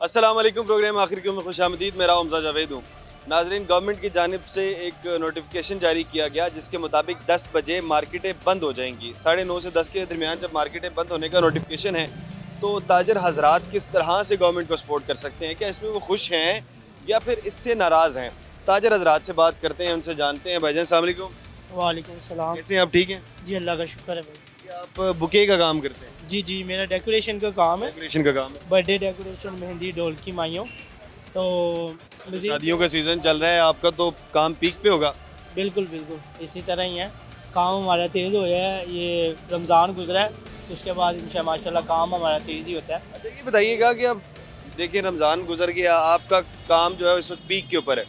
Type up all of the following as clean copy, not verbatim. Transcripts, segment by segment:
अस्सलाम वालेकुम। प्रोग्राम आखिर क्यों में खुशामदीद। मेरा हमजा जावेद हूँ। नाजरीन, गवर्नमेंट की जानिब से एक नोटिफिकेशन जारी किया गया जिसके मुताबिक 10 बजे मार्केटें बंद हो जाएंगी। 9:30 से 10 के दरमियान जब मार्केटें बंद होने का नोटिफिकेशन है तो ताजर हजरात किस तरह से गवर्नमेंट को सपोर्ट कर सकते हैं? क्या इसमें वो खुश हैं या फिर इससे नाराज़ हैं? ताजर हजरात से बात करते हैं, उनसे जानते हैं। भाईजान अस्सलाम वालेकुम। वालेकुम सलाम। कैसे हैं आप? ठीक हैं? जी अल्लाह का शुक्र है भाई। क्या आप बुके का काम करते हैं? जी जी मेरा डेकोरेशन का काम है, डेकोरेशन का काम है। बर्थडे डेकोरेशन, मेहंदी, ढोलकी, माइयों। तो मुझे शादियों का सीज़न चल रहा है, आपका तो काम पीक पे होगा। बिल्कुल बिल्कुल इसी तरह ही है। काम हमारा तेज़ हो गया है, ये रमज़ान गुजरा है उसके बाद इंशाल्लाह माशाल्लाह काम हमारा तेज़ ही होता है। अच्छा, ये बताइएगा कि अब देखिए रमज़ान गुजर गया, आपका काम जो है इस वक्त पीक के ऊपर है,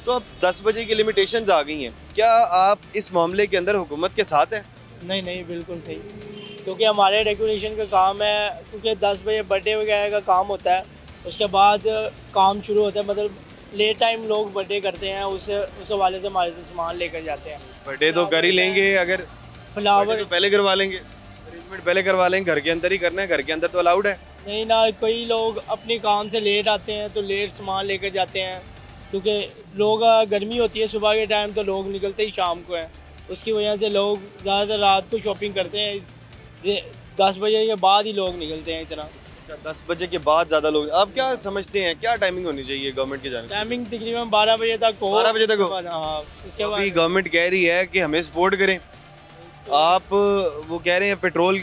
तो अब 10 बजे की लिमिटेशंस आ गई हैं। क्या आप इस मामले के अंदर हुकूमत के साथ हैं? नहीं नहीं बिल्कुल नहीं, क्योंकि हमारे डेकोरेशन का काम है, क्योंकि 10 बजे बर्थडे वगैरह का काम होता है, उसके बाद काम शुरू होता है। मतलब लेट टाइम लोग बर्थडे करते हैं, उस हवाले से हमारे से सामान लेकर जाते हैं। बर्थडे तो कर ही लेंगे, अगर बर्थडे फ्लावर तो पहले करवा लेंगे, अरेंजमेंट पहले करवा लेंगे। घर के अंदर ही करना है, घर के अंदर तो अलाउड है। नहीं ना, कई लोग अपने काम से लेट आते हैं तो लेट सामान लेकर जाते हैं, क्योंकि लोग गर्मी होती है सुबह के टाइम तो लोग निकलते ही शाम को हैं, उसकी वजह से लोग ज़्यादातर रात को शॉपिंग करते हैं। 10 बजे के बाद ही लोग निकलते हैं इतना। अच्छा, 10 बजे के बाद ज़्यादा लोग। आप क्या समझते हैं, क्या टाइमिंग होनी चाहिए गवर्नमेंट की जानिब से? टाइमिंग तकरीबन 12 बजे तक हो। 12 बजे तक हो? हाँ, उसके अभी बाद गवर्नमेंट कह रही है कि हमें सपोर्ट करें। आप वो कह रहे हैं पेट्रोल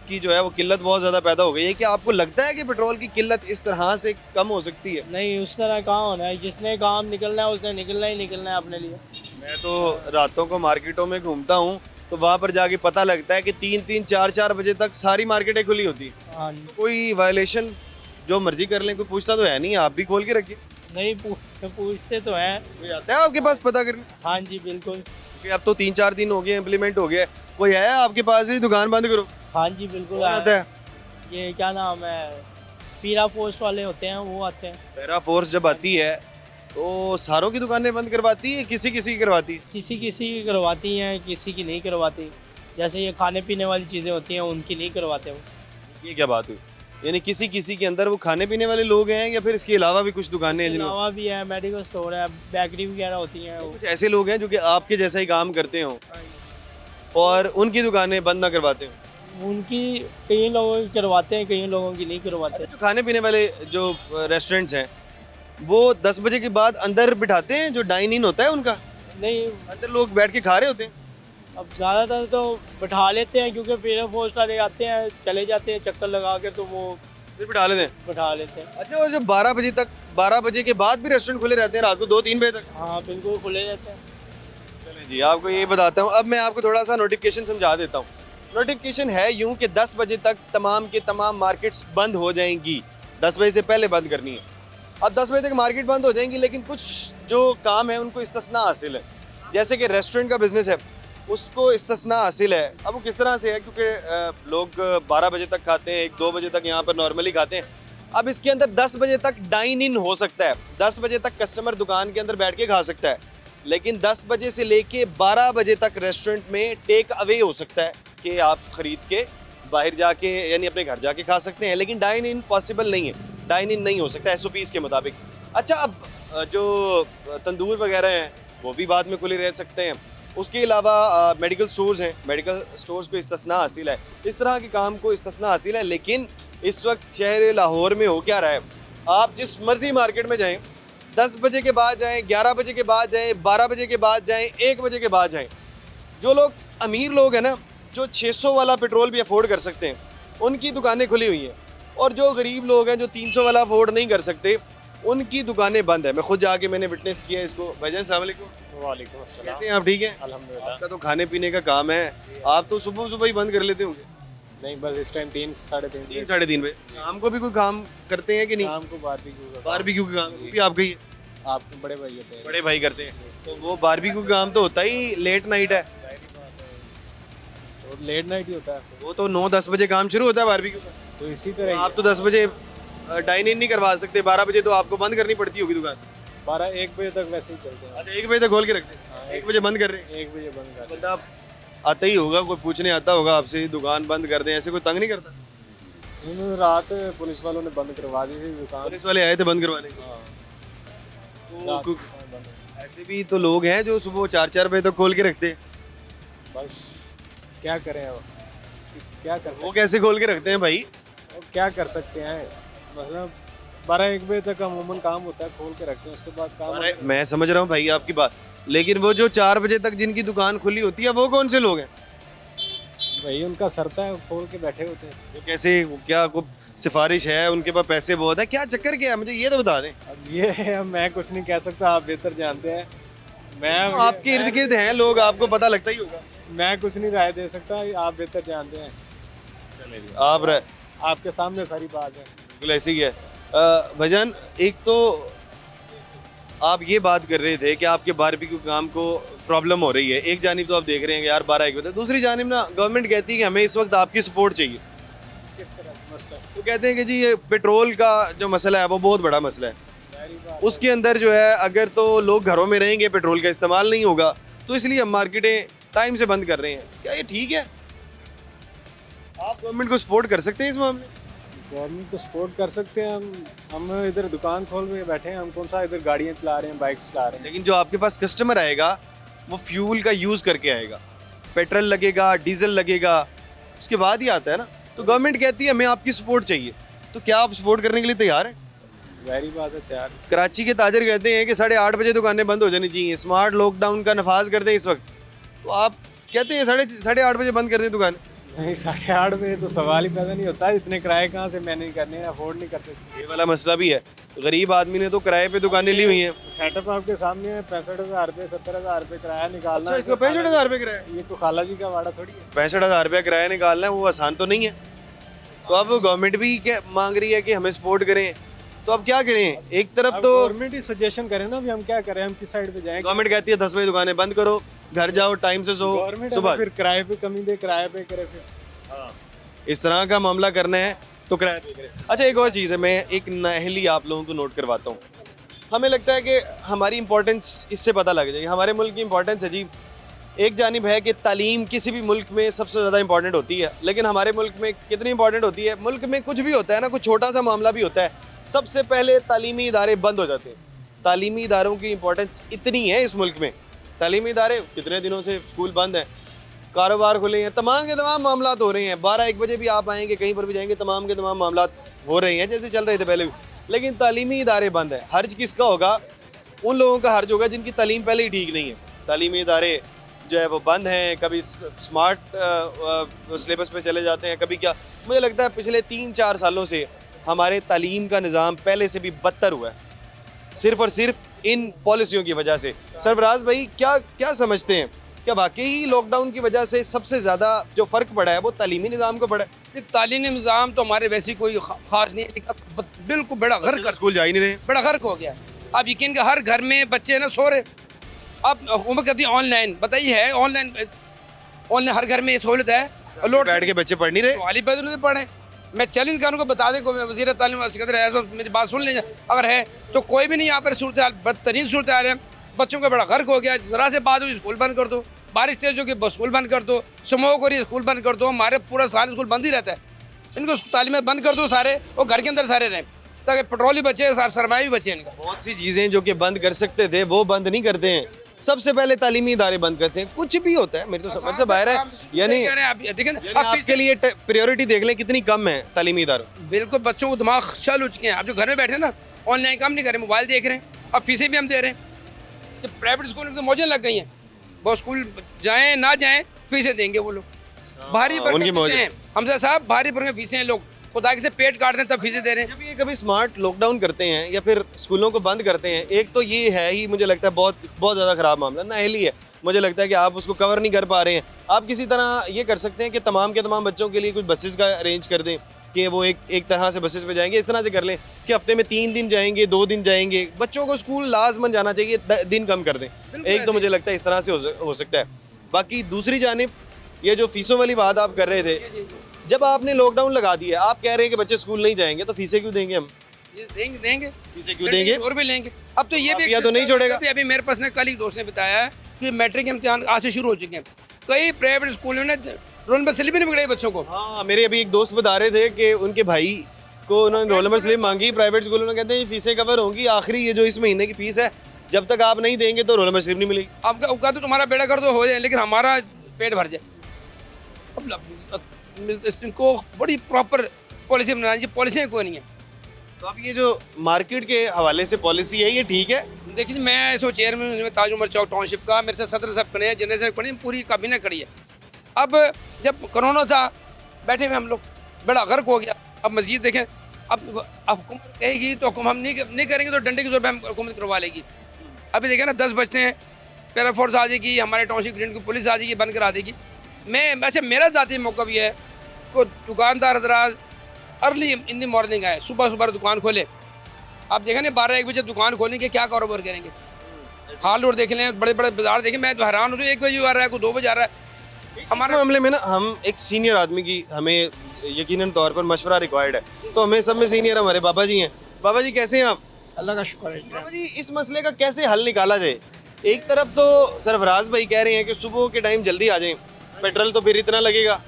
की जो है वो किल्लत बहुत ज़्यादा पैदा हो गई है। क्या आपको लगता है कि पेट्रोल की किल्लत इस तरह से कम हो सकती है? नहीं, उस तरह कहाँ होना है। जिसने काम निकलना है उसने निकलना ही निकलना है अपने लिए। मैं तो रातों को मार्केटों में घूमता हूँ तो वहाँ पर जाके पता लगता है कि 3-3, 4-4 बजे तक सारी मार्केटें खुली होती हैं। हाँ जी। कोई वायलेशन जो मर्जी कर लें, कोई पूछता तो है नहीं। आप भी खोल के रखिए। नहीं पूछते तो हैं। कोई आता है आपके पास पता करने? हाँ जी बिल्कुल। क्योंकि अब तो 3-4 दिन हो गए, इम्प्लीमेंट हो गया है। कोई आया आपके पास ही दुकान बंद करो? हाँ जी बिल्कुल कौन आता है? ये क्या नाम है, पीरा पोस्ट वाले होते हैं, वो आते हैं। पैरा फोर्स जब आती है तो सारों की दुकानें बंद करवाती है, किसी किसी की करवाती है? किसी किसी की करवाती हैं, किसी की नहीं करवाती। जैसे ये खाने पीने वाली चीज़ें होती हैं उनकी नहीं करवाते वो। ये क्या बात हुई? यानी किसी किसी के अंदर वो खाने पीने वाले लोग हैं या फिर इसके अलावा भी कुछ दुकानें हैं इसके जिनमें अलावा भी है, मेडिकल स्टोर है, बेकरी वगैरह होती हैं वो। कुछ ऐसे लोग हैं जो कि आपके जैसा ही काम करते हो और उनकी दुकानें बंद ना करवाते हो? उनकी कई लोगों की करवाते हैं, कई लोगों की नहीं करवाते। जो खाने पीने वाले जो रेस्टोरेंट्स हैं वो 10 बजे के बाद अंदर बिठाते हैं, जो डाइन इन होता है उनका, नहीं, अंदर लोग बैठ के खा रहे होते हैं। अब ज़्यादातर तो बैठा लेते हैं, क्योंकि पीरा पोस्ट वाले आते हैं, चले जाते हैं चक्कर लगा कर, तो वो फिर बिठा लेते हैं। बैठा लेते हैं। अच्छा, और जो 12 बजे तक, 12 बजे के बाद भी रेस्टोरेंट खुले रहते हैं रात को 2-3 बजे तक? हाँ बिल्कुल खुले रहते हैं। चलें जी, आपको ये बताता हूँ। अब मैं आपको थोड़ा सा नोटिफिकेशन समझा देता हूँ। नोटिफिकेशन है यूँ कि 10 बजे तक तमाम के तमाम मार्केट्स बंद हो जाएंगी। 10 बजे से पहले बंद करनी है। अब 10 बजे तक मार्केट बंद हो जाएंगी, लेकिन कुछ जो काम है उनको इस्तिस्ना हासिल है। जैसे कि रेस्टोरेंट का बिजनेस है, उसको इस्तिस्ना हासिल है। अब वो किस तरह से है, क्योंकि लोग 12 बजे तक खाते हैं, 1-2 बजे तक यहाँ पर नॉर्मली खाते हैं। अब इसके अंदर 10 बजे तक डाइन इन हो सकता है, 10 बजे तक कस्टमर दुकान के अंदर बैठ के खा सकता है, लेकिन 10 बजे से लेके 12 बजे तक रेस्टोरेंट में टेक अवे हो सकता है कि आप खरीद के बाहर जाके यानी अपने घर जाके खा सकते हैं, लेकिन डाइन इन पॉसिबल नहीं है। डाइन इन नहीं हो सकता SOPs के मुताबिक। अच्छा, अब जो तंदूर वगैरह हैं वो भी बाद में खुले रह सकते हैं। उसके अलावा मेडिकल स्टोर्स हैं, मेडिकल स्टोर्स को इस्तिस्ना हासिल है। इस तरह के काम को इस्तिस्ना हासिल है। लेकिन इस वक्त शहर लाहौर में हो क्या रहा है, आप जिस मर्जी मार्केट में जाएं, 10 बजे के बाद जाएं, 11 बजे के बाद जाएं, 12 बजे के बाद जाएं, 1 बजे के बाद जाएं, जो लोग अमीर लोग हैं ना, जो 600 वाला पेट्रोल भी अफोर्ड कर सकते हैं, उनकी दुकानें खुली हुई हैं, और जो गरीब लोग हैं जो 300 वाला अफोर्ड नहीं कर सकते, उनकी दुकानें बंद है। मैं खुद जाके मैंने विटनेस किया इसको। भाईजान अस्सलाम वालेकुम। वालेकुम अस्सलाम। कैसे हैं आप? ठीक हैं? अल्हम्दुलिल्लाह। आपका तो खाने पीने का काम है, आप तो सुबह सुबह ही बंद कर लेते होंगे। नहीं, बस इस टाइम 3 से 3:30 3 साढ़े 3 बजे शाम को भी कोई काम करते हैं कि नहीं? शाम को बारबेक्यू का बारबेक्यू का काम वो भी आपका ही है? आपके बड़े भाई होते हैं। बड़े भाई करते हैं, तो वो बारबेक्यू का काम तो होता ही लेट नाइट है। तो लेट नाइट ही होता है, वो तो 9-10 बजे काम शुरू होता है बारबेक्यू का। तो इसी तरह ही आप तो 10 बजे डाइन इन नहीं करवा सकते, 12 बजे तो आपको बंद करनी पड़ती होगी दुकान। 12-1 बजे तक वैसे ही चलते हैं। अच्छा, 1 बजे तक खोल के रखते हैं, हाँ, 1 बजे बंद कर रहे हैं। 1 बजे बंद कर। बंदा आता ही होगा, कोई पूछने आता होगा आपसे दुकान बंद कर दें, ऐसे कोई तंग नहीं करता? इन्होंने रात पुलिस वालों ने बंद करवा दी थी दुकान। पुलिस वाले आए थे बंद करवाने को। हाँ, तो रात कु- दुकान बंद है। ऐसे भी तो लोग हैं जो सुबह 4-4 बजे तक खोल के रखते हैं। बस क्या करें अब, क्या कर वो सकते कैसे खोल के रखते हैं भाई? हैं, क्या कर सकते हैं। मतलब 12-1 बजे तक अमूमन काम होता है, खोल के रखते हैं, उसके बाद काम अरे मैं समझ रहा हूँ भाई आपकी बात, लेकिन वो जो 4 बजे तक जिनकी दुकान खुली होती है वो कौन से लोग हैं? वही उनका सरता है, वो खोल के बैठे होते हैं। वो कैसे, वो क्या को सिफारिश है, उनके पास पैसे बहुत है, क्या चक्कर क्या है, मुझे ये तो बता दें। अब ये अब मैं कुछ नहीं कह सकता, आप बेहतर जानते हैं। मैं तो आपके इर्द गिर्द हैं लोग, आपको पता लगता ही होगा। मैं कुछ नहीं राय दे सकता, आप बेहतर जानते हैं। आप आपके सामने सारी बात है। बिल्कुल ऐसे ही है। भजन, एक तो आप ये बात कर रहे थे कि आपके बारबेक्यू काम को प्रॉब्लम हो रही है, एक जानिब तो आप देख रहे हैं कि यार 12-1 बजे, दूसरी जानिब ना गवर्नमेंट कहती है कि हमें इस वक्त आपकी सपोर्ट चाहिए। किस तरह का मसला? तो कहते हैं कि जी ये पेट्रोल का जो मसला है वो बहुत बड़ा मसला है, जाहिर बात उसके अंदर जो है अगर तो लोग घरों में रहेंगे, पेट्रोल का इस्तेमाल नहीं होगा, तो इसलिए हम मार्केटें टाइम से बंद कर रहे हैं। क्या ये ठीक है? आप गवर्नमेंट को सपोर्ट कर सकते हैं इस मामले में? गवर्नमेंट को सपोर्ट कर सकते हैं हम इधर दुकान खोल के बैठे हैं, हम कौन सा इधर गाड़ियाँ चला रहे हैं, बाइक्स चला रहे हैं। लेकिन जो आपके पास कस्टमर आएगा वो फ्यूल का यूज़ करके आएगा, पेट्रोल लगेगा, डीजल लगेगा, उसके बाद ही आता है ना। तो गवर्नमेंट कहती है हमें आपकी सपोर्ट चाहिए, तो क्या आप सपोर्ट करने के लिए तैयार हैं? जाहिर बात है, तैयार। कराची के ताजर कहते हैं कि 8:30 बजे दुकानें बंद हो जानी चाहिए, स्मार्ट लॉकडाउन का नफाज करते हैं इस वक्त, तो आप कहते हैं 8:30 बजे बंद कर दें दुकान। नहीं, 8:30 बजे तो सवाल ही पैदा नहीं होता। इतने किराए कहाँ से मैनेज करने हैं, अफोर्ड नहीं कर सकते। ये वाला मसला भी है, गरीब आदमी ने तो किराए पे दुकानें ली हुई हैं। सेटअप आपके सामने है, 65,000 रुपये 70,000 रुपये किराया निकालना। अच्छा, इसको 65,000 रुपये किराया, ये कोई खाला जी का वाड़ा थोड़ी है। 65,000 रुपये किराया निकालना है, वो आसान तो नहीं है। तो अब गवर्नमेंट भी क्या मांग रही है कि हमें सपोर्ट करें, तो अब क्या करें? एक तरफ अब तो गवर्नमेंट ही सजेशन करे ना, अभी हम क्या करें, हम किस साइड पे जाएं। गवर्नमेंट कहती है 10 बजे दुकानें बंद करो, घर जाओ, टाइम से सो, गवर्नमेंट सुबह फिर किराए पे कमी दे, किराए पे करे फिर। इस तरह का मामला करना है तो किराया पे करें। अच्छा, एक और चीज़ है, मैं एक नाअहली आप लोगों को नोट करवाता हूँ। हमें लगता है कि हमारी इंपॉर्टेंस इससे पता लग जाएगी, हमारे मुल्क की इंपॉर्टेंस है जी। एक जानिब है कि तालीम किसी भी मुल्क में सबसे ज़्यादा इंपॉर्टेंट होती है, लेकिन हमारे मुल्क में कितनी इंपॉर्टेंट होती है? मुल्क में कुछ भी होता है ना, कुछ छोटा सा मामला भी होता है, सबसे पहले तालीमी इदारे बंद हो जाते हैं। तालीमी इदारों की इंपॉर्टेंस इतनी है इस मुल्क में, तालीमी इदारे कितने दिनों से स्कूल बंद हैं, कारोबार खुले हैं, तमाम के तमाम मामला हो रहे हैं। 12-1 बजे भी आप आएंगे, कहीं पर भी जाएंगे, तमाम के तमाम मामला हो रहे हैं जैसे चल रहे थे पहले भी, लेकिन तालीमी इदारे बंद हैं। हर्ज किसका होगा? उन लोगों का हर्ज होगा जिनकी तालीम पहले ही ठीक नहीं है। तालीमी इदारे जो है वो बंद हैं, कभी स्मार्ट सिलेबस पे चले जाते हैं, कभी क्या। मुझे लगता है पिछले 3-4 सालों से हमारे तालीम का निज़ाम पहले से भी बदतर हुआ है, सिर्फ़ और सिर्फ इन पॉलिसियों की वजह से। सरफराज भाई, क्या समझते हैं, क्या वाकई लॉकडाउन की वजह से सबसे ज़्यादा जो फ़र्क पड़ा है वो तालीमी निज़ाम को पड़ा है? ये तालीमी निज़ाम तो हमारे वैसे कोई ख़ास नहीं है, लेकिन बिल्कुल बड़ा गर्क कर स्कूल जा ही नहीं रहे। बड़ा गर्क हो गया। अब यकीन का हर घर में बच्चे ना सो रहे। अब हुकूमत कहती है ऑनलाइन, बताइए है ऑनलाइन हर घर में ये सहूलत है, लोड बैठ के बच्चे पढ़ नहीं रहे। वाली पैदल पढ़े। मैं चैलेंज करूँ को बता दें, कोई वज़ीर तालीम सिकंदर है तो मेरी बात सुन लीजिए, अगर है तो कोई भी नहीं यहाँ पर सूरत हाल, बदतरीन सूरत हाल है। बच्चों का बड़ा गर्क हो गया, ज़रा से बात हुई स्कूल बंद कर दो, बारिश तेज होगी स्कूल बंद कर दो, स्मोक हो रही है स्कूल बंद कर दो, हमारे पूरा साल स्कूल बंद ही रहता है। इनको तालीमें बंद कर दो सारे, और घर के अंदर सारे रहें, ताकि पेट्रोल भी बचे, सरमाया भी बचे इनका। बहुत सी चीज़ें जो कि बंद कर सकते थे वो बंद नहीं करते हैं, सबसे पहले तालीमी इदारे बंद करते हैं। कुछ भी होता है, मेरी तो समझ से बाहर है। यानी देखें आपके लिए प्रायोरिटी देख लें कितनी कम है तालीमी इदारों। बिल्कुल, बच्चों को दिमाग चल हो चुके हैं। आप जो घर में बैठे ना, ऑनलाइन काम नहीं कर रहे, मोबाइल देख रहे हैं, अब फीसें भी हम दे रहे हैं। तो प्राइवेट स्कूल में तो मौजें लग गई हैं, वो स्कूल जाएँ ना जाएँ फीसें देंगे वो लोग, भारी भरकम उनकी मौज फीसें हैं। हमसे साहब भारी भरकम फीसें हैं, लोग खुदा के से पेट काट दें तब फीसें दे रहे हैं। जब ये कभी स्मार्ट लॉकडाउन करते हैं या फिर स्कूलों को बंद करते हैं, एक तो ये है ही, मुझे लगता है बहुत ज़्यादा ख़राब मामला, नाअहली है। मुझे लगता है कि आप उसको कवर नहीं कर पा रहे हैं। आप किसी तरह ये कर सकते हैं कि तमाम के तमाम बच्चों के लिए कुछ बसेस का अरेंज कर दें कि वो एक तरह से बसेस पे जाएंगे। इस तरह से कर लें कि हफ्ते में 3 दिन जाएंगे, 2 दिन जाएंगे, बच्चों को स्कूल लाजमन जाना चाहिए, दिन कम कर दें। एक तो मुझे लगता है इस तरह से हो सकता है। बाकी दूसरी जानिब ये जो फीसों वाली बात आप कर रहे थे, जब आपने लॉकडाउन लगा दिया, आप कह रहे हैं कि बच्चे स्कूल नहीं जाएंगे, तो फीसें क्यों देंगे हम? देंगे फीसें क्यों देंगे? और भी लेंगे। अब तो ये भी माफिया तो नहीं छोड़ेगा। अभी मेरे पास ने कल ही दोस्त ने बताया है कि मैट्रिक के इम्तिहान आज से शुरू हो चुके हैं। कई प्राइवेट स्कूलों ने रोल नंबर स्लिप भी नहीं पकड़ाई बच्चों को। हाँ, मेरे अभी एक दोस्त बता रहे थे कि उनके भाई को उन्होंने रोल नंबर स्लिप मांगी प्राइवेट स्कूलों में, कहते हैं ये फीसें कवर होंगी, आखिरी ये जो इस महीने की फीस है जब तक आप नहीं देंगे तो रोल नंबर स्लिप नहीं मिलेगी। आपका तो तुम्हारा बेड़ा कर दो हो जाए, लेकिन हमारा पेट भर जाए। अब इनको बड़ी प्रॉपर पॉलिसी बनानी चाहिए, पॉलिसियाँ कोई नहीं है। तो अब ये जो मार्केट के हवाले से पॉलिसी है ये ठीक है? देखिए मैं इसको चेयरमैन हूँ ताज उमर चौक टाउनशिप का, मेरे साथ सदर साहब खड़े हैं, जनरल साहब खड़े हैं, पूरी काबीना खड़ी है। अब जब कोरोना था बैठे हुए हम लोग, बड़ा गर्क हो गया। अब मस्जिद देखें, अब हुकूमत कहेगी तो हम नहीं करेंगे तो डंडे के जोर पर हम हुकूमत करवा लेगी। अभी देखें ना 10 बजते हैं, पैरा फोर्स आ जाएगी, हमारे टाउनशिप ग्रीन की पुलिस आ जाएगी, बंद करा देगी। मैं वैसे मेरा ज़ाती मौका भी है को दुकानदार हजरात अर्ली इन द मॉर्निंग आए, सुबह सुबह दुकान खोले। आप देखें ना 12-1 बजे दुकान खोलेंगे, क्या कारोबार करेंगे? हाल रोड देख लें, बड़े बड़े बाजार देखें, मैं तो हैरान हूँ, 1 बजे आ रहा है, कोई 2 बजे आ रहा है। हमारे मामले में ना हम एक सीनियर आदमी की हमें यकीनन तौर पर मशवरा रिक्वायर्ड है, तो हमें सब में सीनियर हमारे बाबा जी हैं। बाबा जी कैसे हैं आप? अल्लाह का शुक्र है। बाबा जी इस मसले का कैसे हल निकाला जाए? एक तरफ तो सरफराज भाई कह रहे हैं कि सुबह के टाइम जल्दी आ जाएं, पेट्रोल तो फिर इतना लगेगा।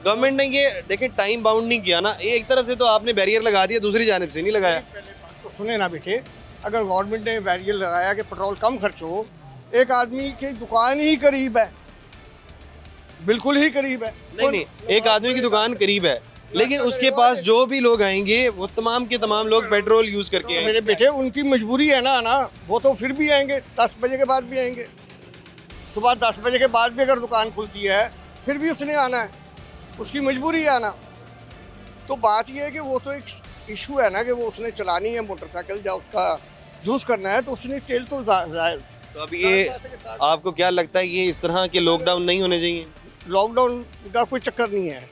गवर्नमेंट ने ये देखें टाइम बाउंड नहीं किया ना, एक तरफ से तो आपने बैरियर लगा दिया, दूसरी जानिब से नहीं लगाया। तो सुने ना बेटे, अगर गवर्नमेंट ने बैरियर लगाया कि पेट्रोल कम खर्च हो, एक आदमी की दुकान ही करीब है, बिल्कुल ही करीब है। नहीं, एक आदमी की दुकान करीब है, लेकिन उसके पास जो भी लोग आएंगे वो तमाम के तमाम लोग पेट्रोल यूज करके आएंगे। मेरे बेटे उनकी मजबूरी है ना आना, वो तो फिर भी आएंगे, 10 बजे के बाद भी आएंगे। सुबह 10 बजे के बाद भी अगर दुकान खुलती है फिर भी उसने आना है, उसकी मजबूरी है आना। तो बात यह है कि वो तो एक इशू है ना कि वो उसने चलानी है मोटरसाइकिल, या उसका यूज़ करना है, तो उसने तेल तो तो अब ये आपको क्या लगता है ये इस तरह के लॉकडाउन नहीं होने चाहिए? लॉकडाउन का कोई चक्कर नहीं है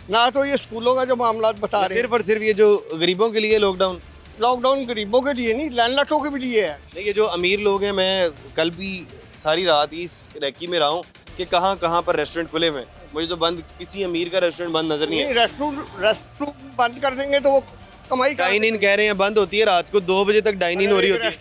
ना, तो ये स्कूलों का जो मामला बता रहे हैं, सिर्फ और सिर्फ ये जो गरीबों के लिए लॉकडाउन? लॉकडाउन गरीबों के लिए नहीं, लैंडलॉर्डों के भी लिए है। नहीं, ये जो अमीर लोग हैं, मैं कल भी सारी रात इस रैकी में रहा हूँ कि कहाँ कहाँ पर रेस्टोरेंट खुले हुए हैं, मुझे तो बंद किसी अमीर का रेस्टोरेंट बंद नजर नहीं है। रेस्टोरेंट बंद कर देंगे तो वो कमाई डाइन इन कह रहे हैं बंद होती है, रात को 2 बजे तक डाइन इन हो रही होती है।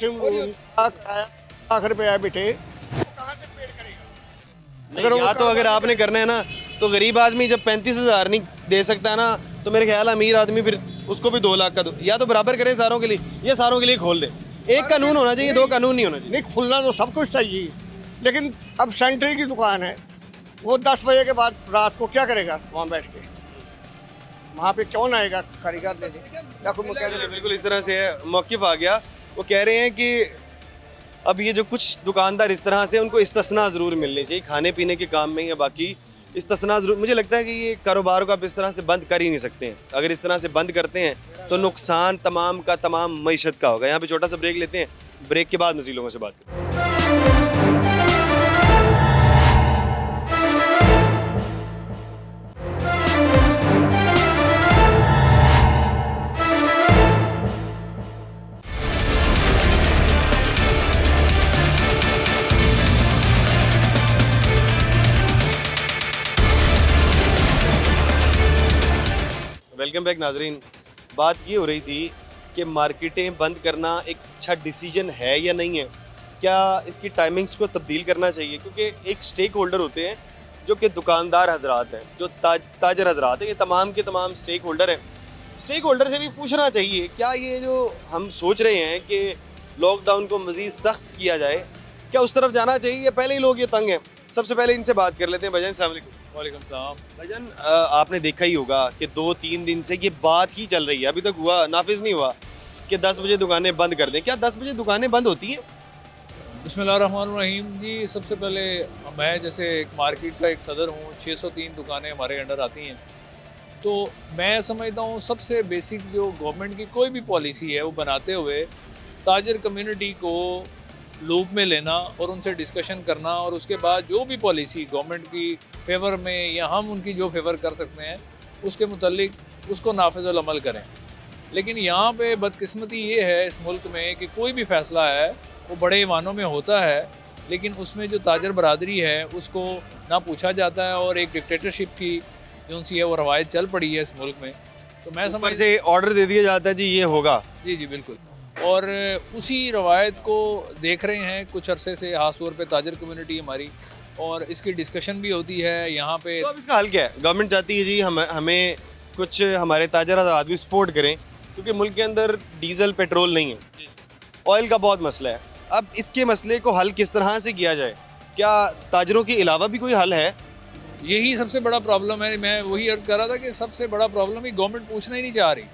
लाख रुपया बेटे कहाँ से पेड़ करेगा? नहीं, या तो अगर आपने करना है ना तो गरीब आदमी जब 35,000 नहीं दे सकता है ना, तो मेरे ख्याल अमीर आदमी फिर उसको भी 2 लाख का दो, या तो बराबर करें सारों के लिए, या सारों के लिए खोल दे। एक कानून होना चाहिए, 2 कानून नहीं होना चाहिए। नहीं, खुलना तो सब कुछ चाहिए, लेकिन अब सेंट्री की दुकान है, वो 10 बजे के बाद रात को क्या करेगा वहाँ बैठ के? वहाँ पे कौन आएगा कारीगर लेने? या कोई मैकेनिक? बिल्कुल इस तरह से है, मौक़िफ़ आ गया। वो कह रहे हैं कि अब ये जो कुछ दुकानदार इस तरह से, उनको इस्तिस्ना ज़रूर मिलनी चाहिए खाने पीने के काम में, या बाकी इस्तिस्ना ज़रूर। मुझे लगता है कि ये कारोबार को आप इस तरह से बंद कर ही नहीं सकते हैं। अगर इस तरह से बंद करते हैं तो नुकसान तमाम का तमाम मईशत का होगा। यहाँ पे छोटा सा ब्रेक लेते हैं, ब्रेक के बाद मज़ीद लोगों से बात करते हैं। वेलकम बैक नाजरीन। बात ये हो रही थी कि मार्केटें बंद करना एक अच्छा डिसीजन है या नहीं है, क्या इसकी टाइमिंग्स को तब्दील करना चाहिए? क्योंकि एक स्टेक होल्डर होते हैं जो कि दुकानदार हजरात हैं, जो ताजर हजरात हैं, ये तमाम के तमाम स्टेक होल्डर हैं। स्टेक होल्डर से भी पूछना चाहिए क्या ये जो हम सोच रहे हैं कि लॉकडाउन को मज़ीद सख्त किया जाए, क्या उस तरफ जाना चाहिए, या पहले ही लोग ये तंग हैं? सबसे पहले इनसे बात कर लेते हैं। भाईजान अस्सलाम वालेकुम। वालेकुम सलाम। भाईजान आपने देखा ही होगा कि 2-3 दिन से ये बात ही चल रही है, अभी तक हुआ नाफिज नहीं हुआ कि 10 बजे दुकानें बंद कर दें। क्या 10 बजे दुकानें बंद होती हैं? बिस्मिल्लाहिर्रहमानिर्रहीम जी, सबसे पहले मैं जैसे एक मार्केट का एक सदर हूँ, 603 दुकानें हमारे अंडर आती हैं, तो मैं समझता हूँ सबसे बेसिक जो गवर्नमेंट की कोई भी पॉलिसी है वो बनाते हुए ताजर कम्युनिटी को लूप में लेना और उनसे डिस्कशन करना, और उसके बाद जो भी पॉलिसी गवर्नमेंट की फेवर में या हम उनकी जो फेवर कर सकते हैं उसके मुतल्लिक उसको नाफिज़ुल अमल करें। लेकिन यहाँ पे बदकिस्मती ये है इस मुल्क में कि कोई भी फ़ैसला है वो बड़े ईवानों में होता है, लेकिन उसमें जो ताजर बरादरी है उसको ना पूछा जाता है, और एक डिक्टेटरशिप की जो सी है वो रवायत चल पड़ी है इस मुल्क में। तो मैं समझ से ऑर्डर दे दिया जाता है जी ये होगा। जी जी बिल्कुल, और उसी रवायत को देख रहे हैं कुछ अरसे से, ख़ास तौर पे ताजर कम्युनिटी हमारी और इसकी डिस्कशन भी होती है यहाँ पे। तो अब इसका हल क्या है? गवर्नमेंट चाहती है जी हमें कुछ हमारे ताजर हज़रात भी सपोर्ट करें, क्योंकि मुल्क के अंदर डीजल पेट्रोल नहीं है, ऑयल का बहुत मसला है। अब इसके मसले को हल किस तरह से किया जाए? क्या ताजरों के अलावा भी कोई हल है? यही सबसे बड़ा प्रॉब्लम है। मैं वही अर्ज कर रहा था कि सबसे बड़ा प्रॉब्लम ही गवर्नमेंट पूछना ही नहीं चाह रही।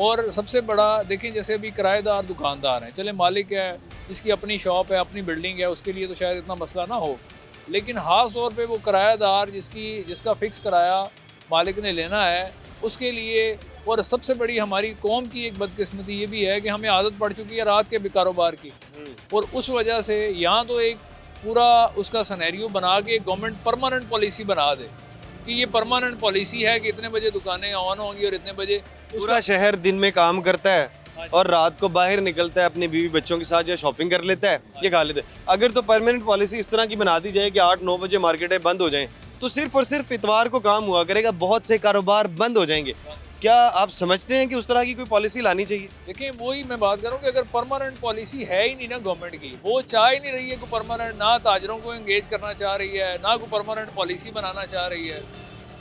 और सबसे बड़ा देखें, जैसे अभी किराएदार दुकानदार हैं, चले मालिक है, इसकी अपनी शॉप है, अपनी बिल्डिंग है, उसके लिए तो शायद इतना मसला ना हो, लेकिन ख़ास तौर पे वो किराएदार जिसका फ़िक्स किराया मालिक ने लेना है, उसके लिए। और सबसे बड़ी हमारी कौम की एक बदकिस्मती ये भी है कि हमें आदत पड़ चुकी है रात के कारोबार की, और उस वजह से यहाँ तो एक पूरा उसका सिनेरियो बना के गवर्नमेंट परमानेंट पॉलिसी बना दे कि ये परमानेंट पॉलिसी है कि इतने बजे दुकानें ऑन होंगी और इतने बजे पूरा शहर दिन में काम करता है और रात को बाहर निकलता है अपने बीवी बच्चों के साथ, या शॉपिंग कर लेता है, ये खा लेता है। अगर तो परमानेंट पॉलिसी इस तरह की बना दी जाए कि 8-9 बजे मार्केटें बंद हो जाएं, तो सिर्फ और सिर्फ इतवार को काम हुआ करेगा, बहुत से कारोबार बंद हो जाएंगे। क्या आप समझते हैं कि उस तरह की कोई पॉलिसी लानी चाहिए? देखिए, वही मैं बात करूँ कि अगर परमानेंट पॉलिसी है ही नहीं ना गवर्नमेंट की, वो चाह ही नहीं रही है कोई परमानेंट, ना ताजरों को एंगेज करना चाह रही है, ना कोई परमानेंट पॉलिसी बनाना चाह रही है,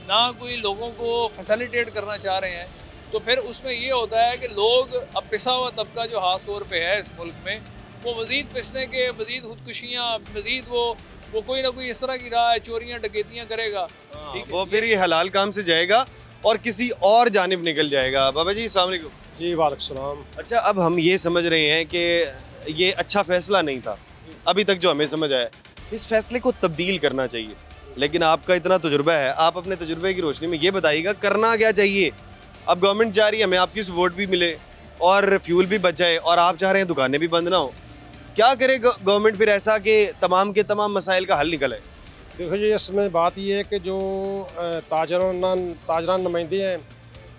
ना कोई लोगों को फैसिलिटेट करना चाह रहे हैं, तो फिर उसमें ये होता है कि लोग, अब पिसा हुआ तबका जो खास तौर पे है इस मुल्क में, वो मज़ीद पिसने के, मज़ीद खुदकुशियाँ, मज़ीद वो कोई ना कोई इस तरह की राह है, चोरियाँ डकैतियाँ करेगा, वो फिर ये हलाल काम से जाएगा और किसी और जानिब निकल जाएगा। बाबा जी अस्सलाम वालेकुम। जी वालेकुम सलाम। अच्छा, अब हम ये समझ रहे हैं कि ये अच्छा फैसला नहीं था अभी तक जो हमें समझ आया, इस फैसले को तब्दील करना चाहिए, लेकिन आपका इतना तजुर्बा है, आप अपने तजुर्बे की रोशनी में ये बताइएगा करना क्या चाहिए? अब गवर्नमेंट चाह रही है हमें आपकी सपोर्ट भी मिले और फ्यूल भी बच जाए, और आप चाह रहे हैं दुकानें भी बंद ना हो। क्या करे गवर्नमेंट फिर ऐसा कि तमाम के तमाम मसाइल का हल निकले? देखो जी, इसमें बात ये है कि जो ताजरान नुमाइंदे हैं,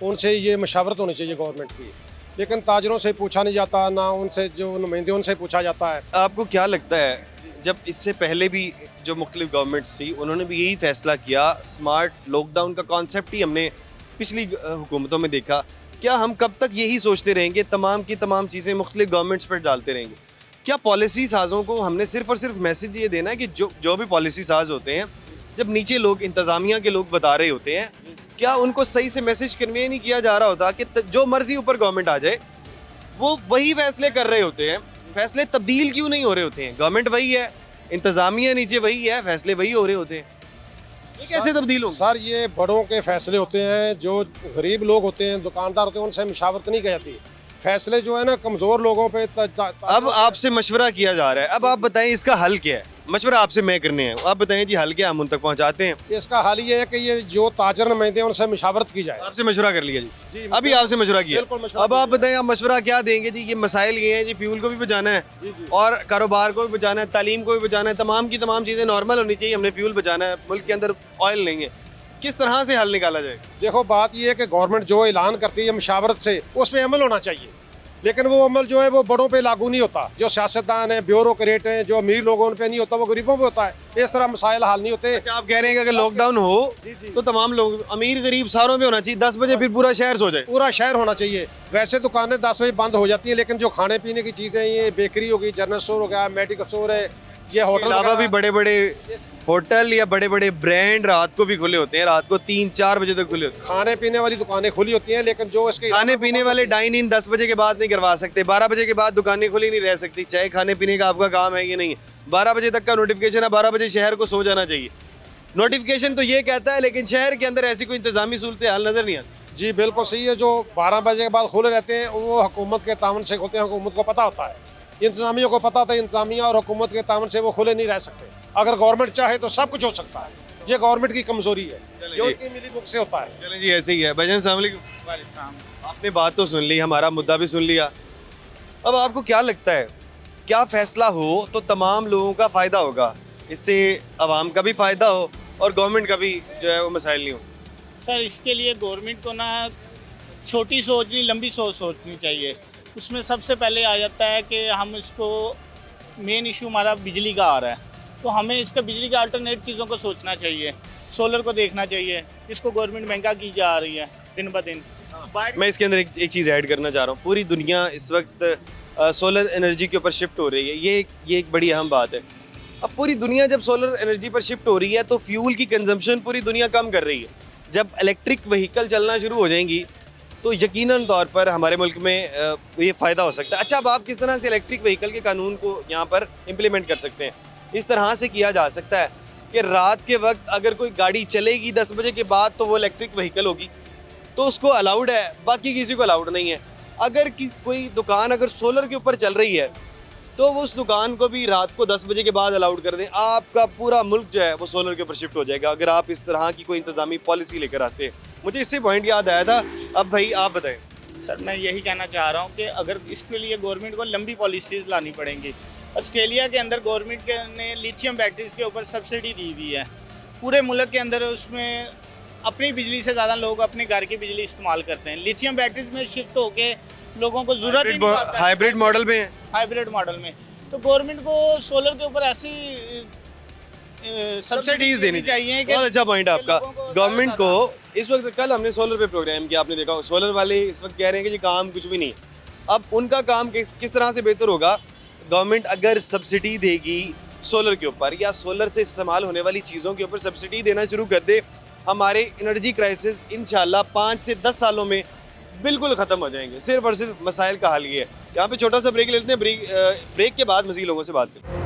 उनसे ये मशावरत होनी चाहिए गवर्नमेंट की, लेकिन ताजरों से पूछा नहीं जाता, ना उनसे जो नुमाइंदे उनसे पूछा जाता है। आपको क्या लगता है, जब इससे पहले भी जो मुख्तलिफ गवर्नमेंट्स थी उन्होंने भी यही फैसला किया, स्मार्ट लॉकडाउन का कॉन्सेप्ट ही हमने पिछली हुकूमतों में देखा, क्या हम कब तक यही सोचते रहेंगे, तमाम की तमाम चीज़ें मुख्तलिफ गवर्नमेंट्स पर डालते रहेंगे? क्या पॉलिसी साज़ों को हमने सिर्फ और सिर्फ मैसेज ये देना है कि जो भी पॉलिसी साज होते हैं, जब नीचे लोग, इंतज़ामिया के लोग बता रहे होते हैं, क्या उनको सही से मैसेज कन्वे नहीं किया जा रहा होता कि जो मर्जी ऊपर गवर्नमेंट आ जाए वो वही फैसले कर रहे होते हैं, फैसले तब्दील क्यों नहीं हो रहे होते हैं? गवर्नमेंट वही है, इंतज़ामिया नीचे वही है, फैसले वही हो रहे होते हैं, ये कैसे तब्दील होंगे? सर, ये बड़ों के फैसले होते हैं, जो गरीब लोग होते हैं, दुकानदार होते हैं, उनसे मशावरत नहीं की जाती। फैसले जो है ना कमज़ोर लोगों पे अब आपसे मशवरा किया जा रहा है, अब आप बताएं इसका हल क्या है? मशवरा आपसे मैं करने हैं, आप बताएं जी हल क्या, हम उन तक पहुंचाते हैं। इसका हल ये है कि ये जो ताजर नुमाइंदे हैं उनसे मशावरत की जाए। आपसे मशवरा कर लिया जी, जी, अभी आपसे मशवरा किया, बिल्कुल मशवरा अब आप बताएं आप मशवरा क्या देंगे जी? ये मसाइल ये हैं जी, फ्यूल को भी बचाना है और कारोबार को भी बचाना है, तालीम को भी बचाना है, तमाम की तमाम चीज़ें नॉर्मल होनी चाहिए, हमने फ्यूल बचाना है, मुल्क के अंदर ऑयल नहीं है, किस तरह से हल निकाला जाएगा? देखो, बात ये है कि गवर्नमेंट जो ऐलान करती है मशावरत से, उस पर अमल होना चाहिए, लेकिन वो अमल जो है वो बड़ों पे लागू नहीं होता। जो सियासतदान है, ब्यूरोक्रेट हैं, जो अमीर लोगों पे नहीं होता, वो गरीबों पे होता है। इस तरह मसाइल हल नहीं होते। अच्छा, आप कह रहे हैं कि अगर लॉकडाउन हो तो तमाम लोग, अमीर गरीब सारों पे होना चाहिए, 10 बजे फिर पूरा शहर सो जाए? पूरा शहर होना चाहिए। वैसे दुकानें 10 बजे बंद हो जाती हैं, लेकिन जो खाने पीने की चीज़ें, ये बेकरी होगी, जनरल स्टोर हो गया, मेडिकल स्टोर है, ये होटल अलावा भी बड़े बड़े होटल या बड़े बड़े ब्रांड रात को भी खुले होते हैं, रात को 3-4 बजे तक खुले होते हैं। खाने पीने वाली दुकानें खुली होती हैं, लेकिन जो इसके खाने पीने वाले डाइन इन 10 बजे के बाद नहीं करवा सकते, 12 बजे के बाद दुकानें खुली नहीं रह सकती, चाहे खाने पीने का आपका काम है कि नहीं है। 12 बजे तक का नोटिफिकेशन है, 12 बजे शहर को सो जाना चाहिए। नोटिफिकेशन तो ये कहता है, लेकिन शहर के अंदर ऐसी कोई इंतजामी सूरत हाल नजर नहीं आती। जी बिल्कुल सही है। जो 12 बजे के बाद खुले रहते हैं वो हुकूमत के तावन से खुलते हैं, हुकूमत को पता होता है, इंतजामिया को पता था, इंतजामिया और हुकूमत के तावन से वो खुले नहीं रह सकते। अगर गवर्नमेंट चाहे तो सब कुछ हो सकता है, ये गवर्नमेंट की कमजोरी है, जो इनकी मिली भुगत से होता है। चलें जी, ऐसे ही है। भाईजान अस्सलाम वालेकुम। आपने बात तो सुन ली, हमारा मुद्दा भी सुन लिया, अब आपको क्या लगता है क्या फैसला हो तो तमाम लोगों का फ़ायदा होगा, इससे आवाम का भी फ़ायदा हो और गवर्नमेंट का भी जो है वो मसाइल नहीं हो? सर, इसके लिए गवर्नमेंट को ना छोटी सोच नहीं, लंबी सोच सोचनी चाहिए। उसमें सबसे पहले आ जाता है कि हम इसको, मेन इशू हमारा बिजली का आ रहा है, तो हमें इसका बिजली के अल्टरनेट चीज़ों को सोचना चाहिए, सोलर को देखना चाहिए, इसको गवर्नमेंट महंगा की जा रही है दिन ब दिन। मैं इसके अंदर एक चीज़ ऐड करना चाह रहा हूँ, पूरी दुनिया इस वक्त सोलर एनर्जी के ऊपर शिफ्ट हो रही है, ये एक बड़ी अहम बात है। अब पूरी दुनिया जब सोलर एनर्जी पर शिफ्ट हो रही है तो फ्यूल की कंजम्पशन पूरी दुनिया कम कर रही है। जब इलेक्ट्रिक व्हीकल चलना शुरू हो जाएंगी तो यकीनन तौर पर हमारे मुल्क में ये फ़ायदा हो सकता है। अच्छा, अब आप किस तरह से इलेक्ट्रिक व्हीकल के कानून को यहाँ पर इम्प्लीमेंट कर सकते हैं? इस तरह से किया जा सकता है कि रात के वक्त अगर कोई गाड़ी चलेगी 10 बजे के बाद तो वो इलेक्ट्रिक व्हीकल होगी, तो उसको अलाउड है, बाकी किसी को अलाउड नहीं है। अगर कोई दुकान अगर सोलर के ऊपर चल रही है तो वो उस दुकान को भी रात को 10 बजे के बाद अलाउड कर दें, आपका पूरा मुल्क जो है वो सोलर के ऊपर शिफ्ट हो जाएगा, अगर आप इस तरह की कोई इंतज़ामी पॉलिसी लेकर आते हैं। मुझे इससे पॉइंट याद आया था। अब भाई आप बताएं। सर मैं यही कहना चाह रहा हूँ कि अगर इसके लिए गवर्नमेंट को लंबी पॉलिसीज लानी पड़ेंगी। ऑस्ट्रेलिया के अंदर गवर्नमेंट ने लिथियम बैटरीज के ऊपर सब्सिडी दी हुई है पूरे मुल्क के अंदर। उसमें अपनी बिजली से ज़्यादा लोग अपने घर की बिजली इस्तेमाल करते हैं। लिथियम बैटरीज में शिफ्ट होके लोगों को ज़रूरत ही नहीं पड़ता। हाइब्रिड मॉडल में है, हाइब्रिड मॉडल में तो गवर्नमेंट को सोलर के ऊपर ऐसी सब्सिडीज देनी चाहिए कि बहुत अच्छा पॉइंट है आपका। लोगों को गवर्नमेंट को इस वक्त, कल हमने सोलर पे प्रोग्राम किया, आपने देखा सोलर वाले इस वक्त कह रहे हैं कि जी काम कुछ भी नहीं। अब उनका काम किस तरह से बेहतर होगा? गवर्नमेंट अगर सब्सिडी देगी सोलर के ऊपर या सोलर से इस्तेमाल होने वाली चीज़ों के ऊपर सब्सिडी देना शुरू कर दे, हमारे एनर्जी क्राइसिस इंशाल्लाह 5 से 10 सालों में बिल्कुल ख़त्म हो जाएंगे। सिर्फ और सिर्फ मसाइल का हल ये है। यहाँ पे छोटा सा ब्रेक लेते हैं, ब्रेक के बाद मज़ीद लोगों से बात करते हैं।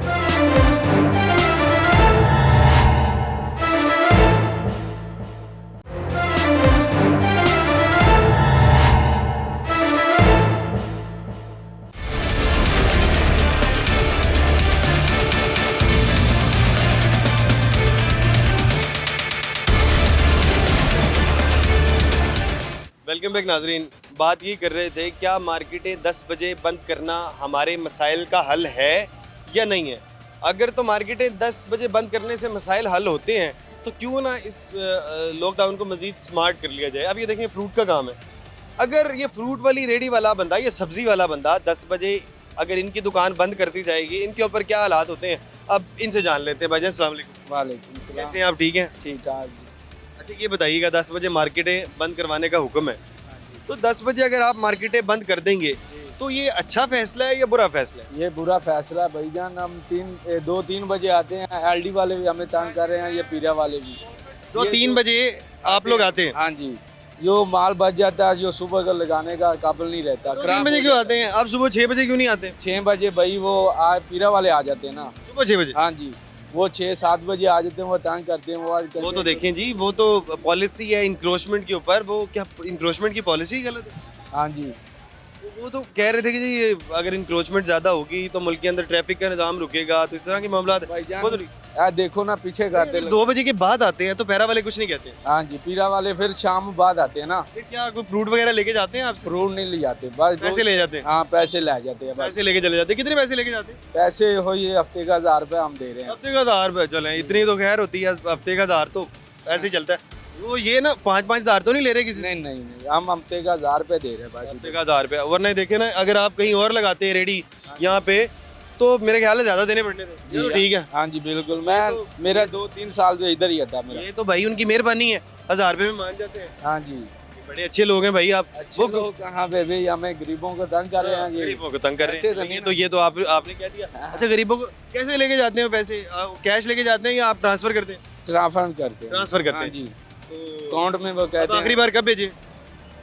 वेलकम बैक नाजरीन। बात ये कर रहे थे, क्या मार्केटें 10 बजे बंद करना हमारे मसाइल का हल है या नहीं है? अगर तो मार्केटें 10 बजे बंद करने से मसाइल हल होते हैं तो क्यों ना इस लॉकडाउन को मज़ीद स्मार्ट कर लिया जाए। अब ये देखें, फ्रूट का काम है, अगर ये फ्रूट वाली रेडी वाला बंदा, ये सब्ज़ी वाला बंदा 10 बजे अगर इनकी दुकान बंद कर दी जाएगी, इनके ऊपर क्या हालात होते हैं अब इनसे जान लेते हैं। भाईजान अस्सलाम वालेकुम। वालेकुम सलाम। कैसे हैं आप? ठीक हैं? ठीक ठाक। अच्छा, ये बताइएगा 10 बजे मार्केटें बंद करवाने का हुक्म है, तो 10 बजे अगर आप मार्केटें बंद कर देंगे तो ये अच्छा फैसला है या बुरा फैसला है? ये बुरा फैसला है भाईजान। हम 2-3 बजे आते हैं, एलडी वाले भी हमें तंग कर रहे हैं, ये पीरा वाले भी। तो 3 बजे आप लोग आते हैं? हाँ जी, जो माल बच जाता है, जो सुबह का लगाने का काबिल नहीं रहता। तो 3 बजे क्यों आते हैं आप? सुबह 6 बजे क्यों नहीं आते? 6 बजे भाई वो पीरा वाले आ जाते हैं ना, सुबह 6 बजे? हाँ जी, वो 6-7 बजे आ जाते हैं, वो तंग करते हैं। वो तो देखें जी, वो तो पॉलिसी है इंक्रोचमेंट के ऊपर। वो क्या इंक्रोचमेंट की पॉलिसी गलत है? हाँ जी, वो तो कह रहे थे कि जी ये अगर इंक्रोचमेंट ज़्यादा होगी तो मुल्क के अंदर ट्रैफिक का निज़ाम रुकेगा, तो इस तरह के मामला। वो तो देखो ना पीछे करते 2 बजे के बाद आते हैं तो पैरा वाले कुछ नहीं कहते? हाँ जी, पीरा वाले फिर शाम बाद आते हैं ना। फिर क्या कोई फ्रूट वगैरह लेके जाते हैं आपसे? फ्रूट नहीं ले जाते, बस पैसे ले जाते हैं? हाँ, पैसे ले जाते हैं, बस पैसे लेके चले जाते हैं। कितने पैसे लेके जाते हैं? पैसे हो ये हफ्ते का 1000 रुपये हम दे रहे हैं। हफ्ते का 1000 रुपये? चले, इतनी तो खैर होती है, हफ्ते का 1000 तो ऐसे ही चलता है। वो ये ना 5-5 हज़ार तो नहीं ले रहे किसी से? नहीं, हम हफ्ते का 1000 रुपये दे रहे हैं बस। हफ्ते का 1000 रुपये, वरना देखे ना अगर आप कहीं और लगाते हैं रेडी यहाँ पे तो मेरे ख्याल से ज़्यादा देने पड़ने थे। चलो ठीक है। हाँ जी बिल्कुल। मेरा 2-3 साल जो इधर ही था मेरा। ये तो भाई उनकी मेहरबानी है, 1000 रुपये में मान जाते हैं। हाँ जी, बड़े अच्छे लोग हैं भाई आप। वो लोग कहाँ पे भाई, हमें गरीबों को तंग कर रहे हैं। ये गरीबों को तंग कर रहे ऐसे तो हैं, नहीं तो ये तो आपने कह दिया। अच्छा, गरीबों को कैसे लेके जाते हैं पैसे? कैश लेके जाते हैं या आप ट्रांसफर करते हैं? ट्रांसफर करते हैं। ट्रांसफर करते हाँ हैं जी, तो अकाउंट में वो कहते हैं। आखिरी बार कब भेजे?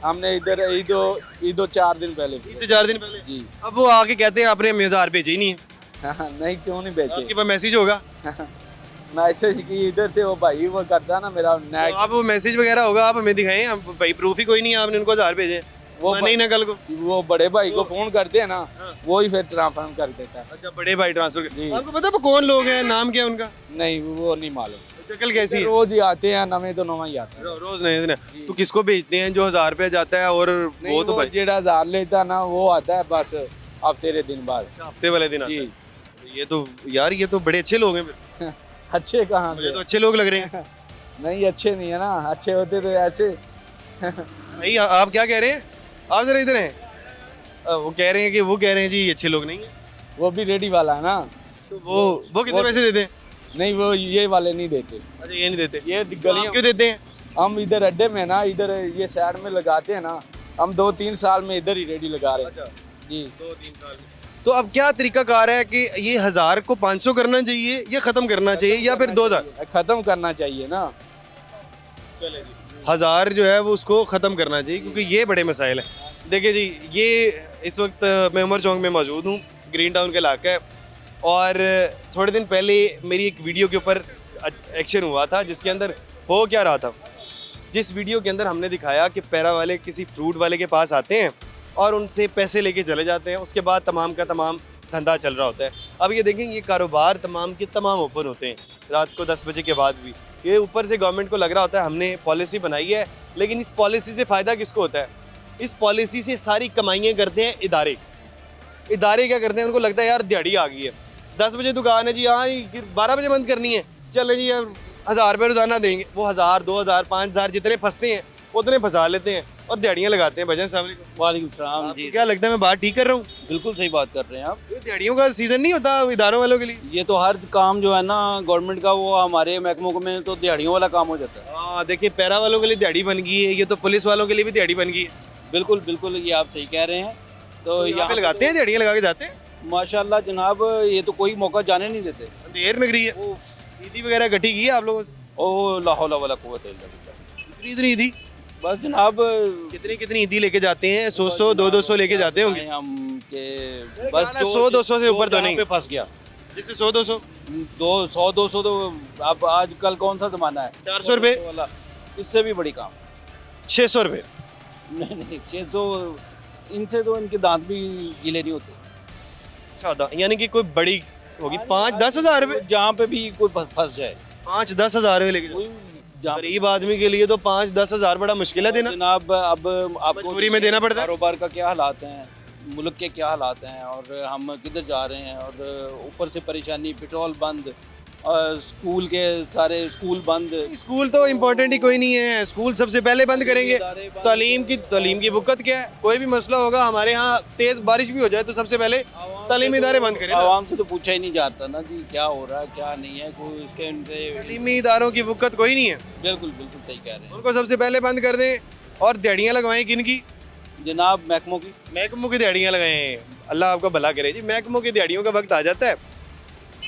हमने इधर ईदो 4 दिन पहले। 3 से 4 दिन पहले जी। अब वो आके कहते हैं आपने हमें 1000 भेजे ही नहीं है। हाँ, नहीं क्यों नहीं बेचे? आपके पास मैसेज होगा? मैसेज की इधर से वो भाई वो करता ना मेरा तो आप वो मैसेज वगैरह होगा, आप हमें दिखाएं। हम भाई प्रूफ ही कोई नहीं है, आपने उनको 1000 भेजे। वो नहीं ना कल को वो बड़े भाई को फोन करते हैं ना, वो ही फिर ट्रांसफर कर देता है। अच्छा, बड़े भाई ट्रांसफर जी। आपको पता है वो कौन लोग हैं? नाम क्या है उनका? नहीं, वो नहीं मालूम। शक्ल कैसी है? रोज ही आते हैं, नवे तो नवा ही आता है। रोज नहीं। तो किसको भेजते हैं जो 1000 रुपया जाता है? और वो तो भाई जेड़ा 1000 लेता ना, वो आता है बस हफ्ते के दिन बाद। हफ्ते वाले दिन आता जी। है। ये तो यार, ये तो बड़े अच्छे लोग हैं फिर। अच्छे कहाँ मुझे पे? तो अच्छे लोग लग रहे हैं। नहीं, अच्छे नहीं है ना, अच्छे होते तो ऐसे। भाई आप क्या कह रहे हैं? आप जरा इधर हैं। वो कह रहे हैं कि वो कह रहे हैं जी अच्छे लोग नहीं है। वो भी रेडी वाला है ना, तो वो कितने पैसे देते हैं? नहीं वो ये वाले नहीं देते। अच्छा, ये नहीं देते। ये तो आप गलियों क्यों देते हैं? हम इधर अड्डे में ना, इधर ये साइड में लगाते हैं ना, हम 2-3 साल में इधर ही रेडी लगा रहे हैं। अच्छा, जी। 2-3 साल में। तो अब क्या तरीकाकार है कि ये 1000 को 500 करना चाहिए या ख़त्म करना चाहिए या फिर 2000? ख़त्म करना चाहिए ना। 1000 जो है वो उसको ख़त्म करना चाहिए, क्योंकि ये बड़े मसाइल हैं। देखिए जी, ये इस वक्त मैं उमर चौक में मौजूद हूँ, ग्रीन टाउन का इलाका है, और थोड़े दिन पहले मेरी एक वीडियो के ऊपर एक्शन हुआ था, जिसके अंदर हो क्या रहा था। जिस वीडियो के अंदर हमने दिखाया कि पैरा वाले किसी फ्रूट वाले के पास आते हैं और उनसे पैसे लेके चले जाते हैं, उसके बाद तमाम का तमाम धंधा चल रहा होता है। अब ये देखें, ये कारोबार तमाम के तमाम ओपन होते हैं रात को 10 बजे के बाद भी। ये ऊपर से गवर्नमेंट को लग रहा होता है हमने पॉलिसी बनाई है, लेकिन इस पॉलिसी से फ़ायदा किसको होता है? इस पॉलिसी से सारी कमाइयाँ करते हैं इदारे। इदारे क्या करते हैं? उनको लगता है यार दिहाड़ी आ गई है, 10 बजे दुकान है जी, हाँ 12 बजे बंद करनी है, चले जी यार 1000 रुपये रोजाना देंगे। वो 1000, 2000, 5000 जितने फंसते हैं उतने फंसा लेते हैं और दिहाड़ियाँ लगाते हैं। भजन साहब वालेकुम सलाम जी। क्या लगता है मैं बात ठीक कर रहा हूँ? बिल्कुल सही बात कर रहे हैं आप। ये दिहाड़ियों का सीज़न नहीं होता इदारों वालों के लिए? ये तो हर काम जो है ना गवर्नमेंट का, वो हमारे महकमों में तो दिहाड़ियों वाला काम हो जाता है। हाँ देखिए, पैरा वालों के लिए दिहाड़ी बन गई है, ये तो पुलिस वालों के लिए भी दिहाड़ी बन गई है। बिल्कुल बिल्कुल, ये आप सही कह रहे हैं। तो यहाँ पे लगाते हैं, दिहाड़ियाँ लगा के जाते हैं। माशाल्लाह जनाब, ये तो कोई मौका जाने नहीं देते। देर नगरी है, ईदी वगैरह गठी की है आप लोगों से? ओ ला हौला वला कुव्वत इल्ला बिल्लाह। इतनी ईदी? बस जनाब, कितनी ईदी लेके जाते हैं? 100 200 लेके जाते होंगे हम के बस 100-200 से ऊपर तो नहीं पे फंस गया। जैसे 100-200 100-200 तो अब आजकल कौन सा जमाना है? 400 रुपये वाला, इससे भी बड़ी काम। 600 रुपये? नहीं 600, इनसे तो इनके दांत भी गीले नहीं होते। शादा यानी कि कोई बड़ी होगी 5-10 हज़ार रुपये? जहाँ पे भी कोई फंस जाए 5-10 हज़ार रुपये लेके कोई जहाँ गरीब आदमी के लिए तो 5-10 हज़ार बड़ा मुश्किल है देना। जनाब अब आपको मजबूरी में देना पड़ता है। कारोबार का क्या हालात हैं, मुल्क के क्या हालात हैं और हम किधर जा रहे हैं, और ऊपर से परेशानी, पेट्रोल बंद, स्कूल के सारे स्कूल बंद। स्कूल तो इम्पोर्टेंट ही कोई नहीं है, स्कूल सबसे पहले बंद करेंगे। तालीम की वक़्त क्या है? कोई भी मसला होगा हमारे यहाँ, तेज़ बारिश भी हो जाए तो सबसे पहले तालीमी इदारे बंद करें। आवाम से तो पूछा ही नहीं जाता ना जी क्या हो रहा है क्या नहीं है, कोई इसके तालीमी इदारों की वक़्त कोई नहीं है। बिल्कुल बिल्कुल सही कह रहे हैं। उनको सबसे पहले बंद कर दें और दिहाड़ियाँ लगवाएं। किन की? जनाब महकमों की। महकमों की दिहाड़ियाँ लगाएं। अल्लाह आपका भला करे जी। महकमों की दिहाड़ियों का वक्त आ जाता है।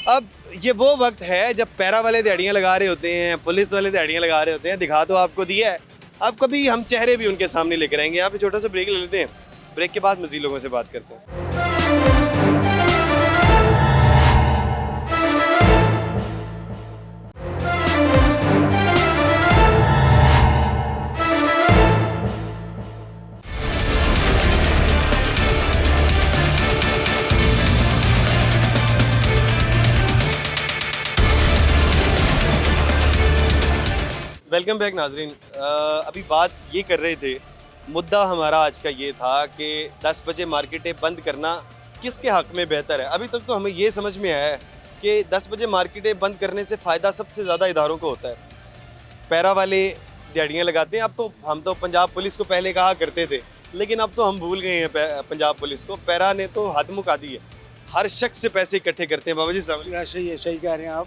अब ये वो वक्त है जब पैरा वाले दिहाड़ियाँ लगा रहे होते हैं, पुलिस वाले दिहाड़ियाँ लगा रहे होते हैं। दिखा तो आपको दिया है, अब कभी हम चेहरे भी उनके सामने लेकर आएंगे। यहाँ पे छोटा सा ब्रेक ले लेते हैं, ब्रेक के बाद मज़ीद लोगों से बात करते हैं। वेलकम बैक नाजरीन। अभी बात ये कर रहे थे, मुद्दा हमारा आज का ये था कि 10 बजे मार्केटें बंद करना किसके हक़ में बेहतर है। अभी तक तो हमें ये समझ में आया है कि 10 बजे मार्केटें बंद करने से फ़ायदा सबसे ज़्यादा इदारों को होता है। पैरा वाले दिहाड़ियाँ लगाते हैं। अब तो हम तो पंजाब पुलिस को पहले कहा करते थे, लेकिन अब तो हम भूल गए हैं पंजाब पुलिस को। पैरा ने तो हद मुका दी है, हर शख्स से पैसे इकट्ठे करते हैं। बाबा जी साहब सही कह रहे हैं आप।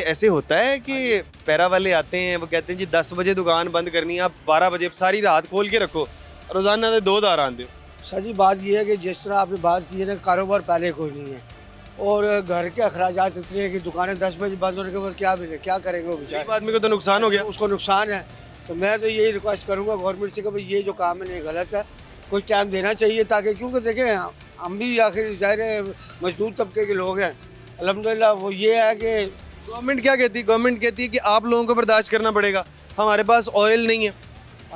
ऐसे होता है कि पैरा वाले आते हैं, वो कहते हैं जी 10 बजे दुकान बंद करनी है, आप 12 बजे सारी रात खोल के रखो, रोज़ाना दे 2000 आन दो। सर जी बात ये है कि जिस तरह आपने बात की है ना, कारोबार पहले कोई नहीं है और घर के अखराजात इतने हैं कि दुकानें 10 बजे बंद होने के बाद क्या करेंगे वो बेचारे? आदमी को तो नुकसान हो गया, उसको नुकसान है। तो मैं तो यही रिक्वेस्ट करूँगा गवर्नमेंट से कि भाई ये जो काम है ये गलत है, कुछ टाइम देना चाहिए, ताकि क्योंकि देखें हम भी आखिर ज़ाहिर मजदूर तबके के लोग हैं। अल्हम्दुलिल्लाह वो ये है कि गवर्नमेंट क्या कहती है? गवर्नमेंट कहती है कि आप लोगों को बर्दाश्त करना पड़ेगा, हमारे पास ऑयल नहीं है।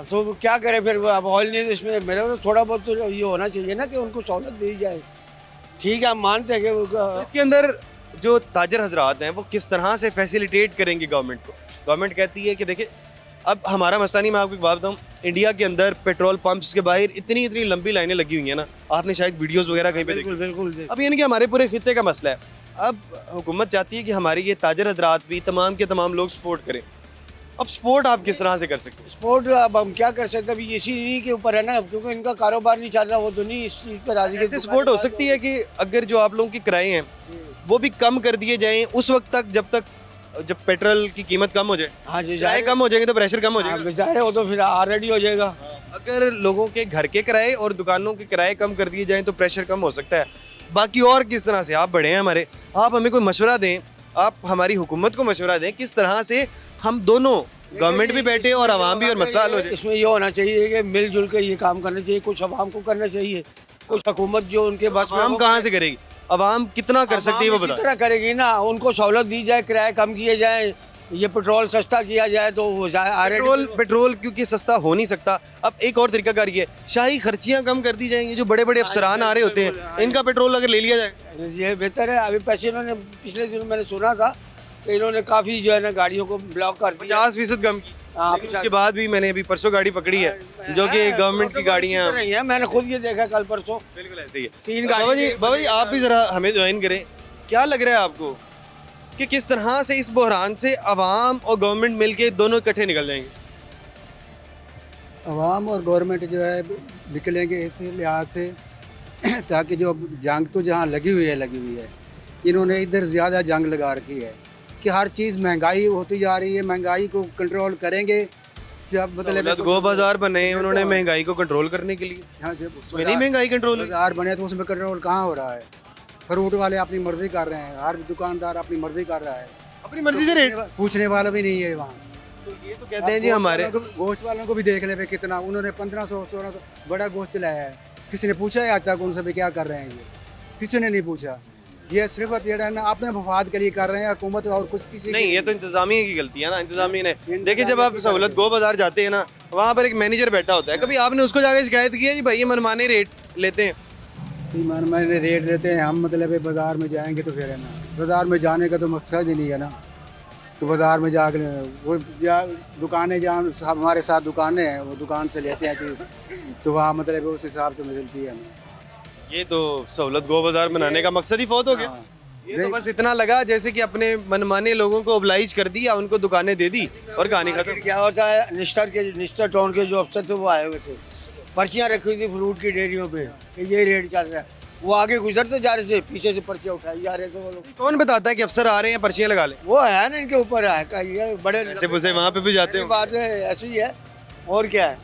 तो क्या करें फिर? अब ऑयल नहीं है, इसमें मेरे को थोड़ा बहुत तो ये होना चाहिए ना कि उनको सहूलत दी जाए। ठीक है, हम मानते हैं कि तो इसके अंदर जो ताजर हजरात हैं वो किस तरह से फैसिलिटेट करेंगे गवर्नमेंट को? गवर्नमेंट कहती है कि देखिए, अब हमारा मसला नहीं, मैं आपको एक बात बताऊँ, इंडिया के अंदर पेट्रोल पंप्स के बाहर इतनी लंबी लाइनें लगी हुई हैं ना, आपने शायद वीडियोस वगैरह कहीं पे देखी। बिल्कुल। अब यानी कि हमारे पूरे खित्ते का मसला है। अब हुकूमत चाहती है कि हमारे ये ताजर हजरात भी तमाम के तमाम लोग सपोर्ट करें। अब सपोर्ट आप किस तरह से कर सकते हैं? स्पोर्ट अब हम क्या कर सकते हैं? अभी इसी इन्हीं के ऊपर है ना, क्योंकि इनका कारोबार नहीं चल रहा, वो तो नहीं इस चीज़ पर राजी। ऐसे सपोर्ट हो सकती है कि अगर जो आप लोगों के किराए हैं वो भी कम कर दिए जाएं उस वक्त तक जब पेट्रोल की कीमत कम हो जाए। हाँ जी, किराए कम हो जाएंगे तो प्रेशर कम हो जाएगा। जाहिर है वो तो फिर ऑलरेडी हो जाएगा। अगर लोगों के घर के किराए और दुकानों के किराए कम कर दिए जाएं तो प्रेशर कम हो सकता है। बाकी और किस तरह से आप बड़े हैं हमारे, आप हमें कोई मशवरा दें, आप हमारी हुकूमत को मशवरा दें किस तरह से हम दोनों गवर्नमेंट भी बैठे और आवाम भी और मसला हल हो जाए। इसमें ये होना चाहिए कि मिलजुल के ये काम करना चाहिए, कुछ आवाम को करना चाहिए, कुछ हुकूमत जो उनके बस में आवाम हो, कहाँ से करेगी, आवाम कितना कर सकती है वो आवाम इसी बता। तरह करेगी ना, उनको सहूलत दी जाए, किराए कम किए जाए, ये पेट्रोल सस्ता किया जाए तो वो पेट्रोल क्योंकि सस्ता हो नहीं सकता। अब एक और तरीकाकार ये है, शाही खर्चियाँ कम कर दी जाएंगी, जो बड़े बड़े अफसरान आ रहे होते हैं इनका पेट्रोल अगर ले लिया जाए ये बेहतर है। अभी पैसे इन्होंने पिछले दिनों मैंने सुना था कि इन्होंने काफ़ी जो है ना गाड़ियों को ब्लॉक कर दिया। 50% कम की। हाँ, लेकिन उसके बाद भी मैंने अभी परसों गाड़ी पकड़ी है जो कि गवर्नमेंट की गाड़ियाँ नहीं है, मैंने खुद ये देखा कल परसों। बिल्कुल ऐसे ही है। 3 बाबा जी आप भी ज़रा हमें ज्वाइन करें, क्या लग रहा है आपको कि किस तरह से इस बहरान से आवाम और गवर्नमेंट मिलके दोनों इकट्ठे निकल जाएंगे? अवाम और गवर्नमेंट जो है निकलेंगे इस लिहाज से ताकि जो जंग तो जहाँ लगी हुई है, इन्होंने इधर ज़्यादा जंग लगा रखी है कि हर चीज़ महंगाई होती जा रही है, महंगाई को कंट्रोल करेंगे जब मतलब गो बाजार बने उन्होंने महंगाई को कंट्रोल करने के लिए, हाँ, जब उसमें नहीं महंगाई कंट्रोल हुई। बाजार बने तो उसमें कंट्रोल कहाँ हो रहा है? फ्रूट वाले अपनी मर्जी कर रहे हैं, हर दुकानदार अपनी मर्जी कर रहा है, अपनी मर्जी से रेट पूछने वाला भी नहीं है वहाँ। तो ये तो कहते हैं जी हमारे गोश्त वालों को भी देखने पे कितना उन्होंने 1500-1600 बड़ा गोश्त लाया है, किसी ने पूछा है आज तक उनसे भी क्या कर रहे हैं? ये किसी ने नहीं पूछा। ये सिर्फ ये ना अपने मफाद के लिए कर रहे हैं हुकूमत, और कुछ किसी नहीं, ये तो इंतजामिया की गलती है ना, इंतजामिया ने। देखिए जब आप सहूलत गो बाजार जाते हैं ना, वहाँ पर एक मैनेजर बैठा होता है, कभी आपने उसको जाकर शिकायत की है जी भाई ये मनमाने रेट लेते हैं? मैंने रेट देते हैं हम, मतलब बाज़ार में जाएंगे तो फिर है ना, बाज़ार में जाने का तो मकसद ही नहीं है ना कि बाज़ार में जाकर वो दुकानें जहाँ हमारे साथ दुकानें हैं वो दुकान से लेते हैं कि तो वहाँ मतलब उस हिसाब से मिलती है हमें। ये तो सहूलत गो बाजार बनाने का मकसद ही फौत हो गया। ये तो बस इतना लगा जैसे कि अपने मनमाने लोगों को ओबलाइज कर दिया, उनको दुकानें दे दी और कहानी खत्म। क्या होता है, निस्टर टाउन के जो अफसर थे वो आए हुए थे, पर्चियाँ रखी हुई थी फ्रूट की डेयरियों पे कि ये रेट चल रहा है, वो आगे गुजरते जा रहे थे, पीछे से पर्चियाँ उठाई जा रहे थे वो लोग। कौन बताता है कि अफसर आ रहे हैं पर्चियाँ लगा ले? वो है ना इनके ऊपर है, ये बड़े ऐसे पुसे वहाँ पे भी जाते हो। बात है, ऐसी ही है और क्या है।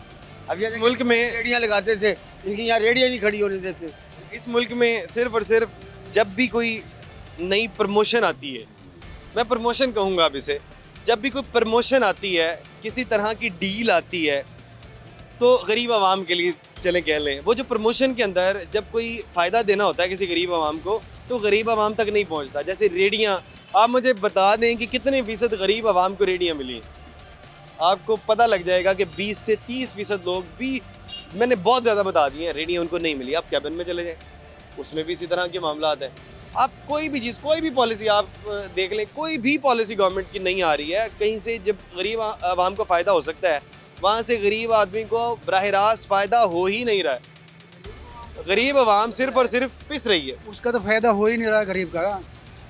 अब ये मुल्क में रेडियाँ लगाते थे, इनकी यहाँ रेडियाँ नहीं खड़ी होने देते। इस मुल्क में सिर्फ और सिर्फ जब भी कोई नई प्रमोशन आती है, मैं प्रमोशन कहूँगा अब इसे, जब भी कोई प्रमोशन आती है, किसी तरह की डील आती है, तो गरीब आवाम के लिए चले कह लें, वो जो प्रमोशन के अंदर जब कोई फ़ायदा देना होता है किसी गरीब आवाम को, तो गरीब आवाम तक नहीं पहुँचता। जैसे रेडियाँ, आप मुझे बता दें कि कितने फ़ीसद गरीब आवाम को रेडियाँ मिली, आपको पता लग जाएगा कि 20 से 30% लोग भी, मैंने बहुत ज़्यादा बता दिए हैं, रेडियाँ उनको नहीं मिली। आप कैबिन में चले जाएँ, उसमें भी इसी तरह के मामला हैं। आप कोई भी चीज़, कोई भी पॉलिसी आप देख लें, कोई भी पॉलिसी गवर्नमेंट की नहीं आ रही है कहीं से जब गरीब आवाम को फ़ायदा हो सकता है, वहाँ से गरीब आदमी को बराह रास्त फ़ायदा हो ही नहीं रहा है। गरीब आवाम सिर्फ और सिर्फ पिस रही है। उसका तो फ़ायदा हो ही नहीं रहा गरीब का,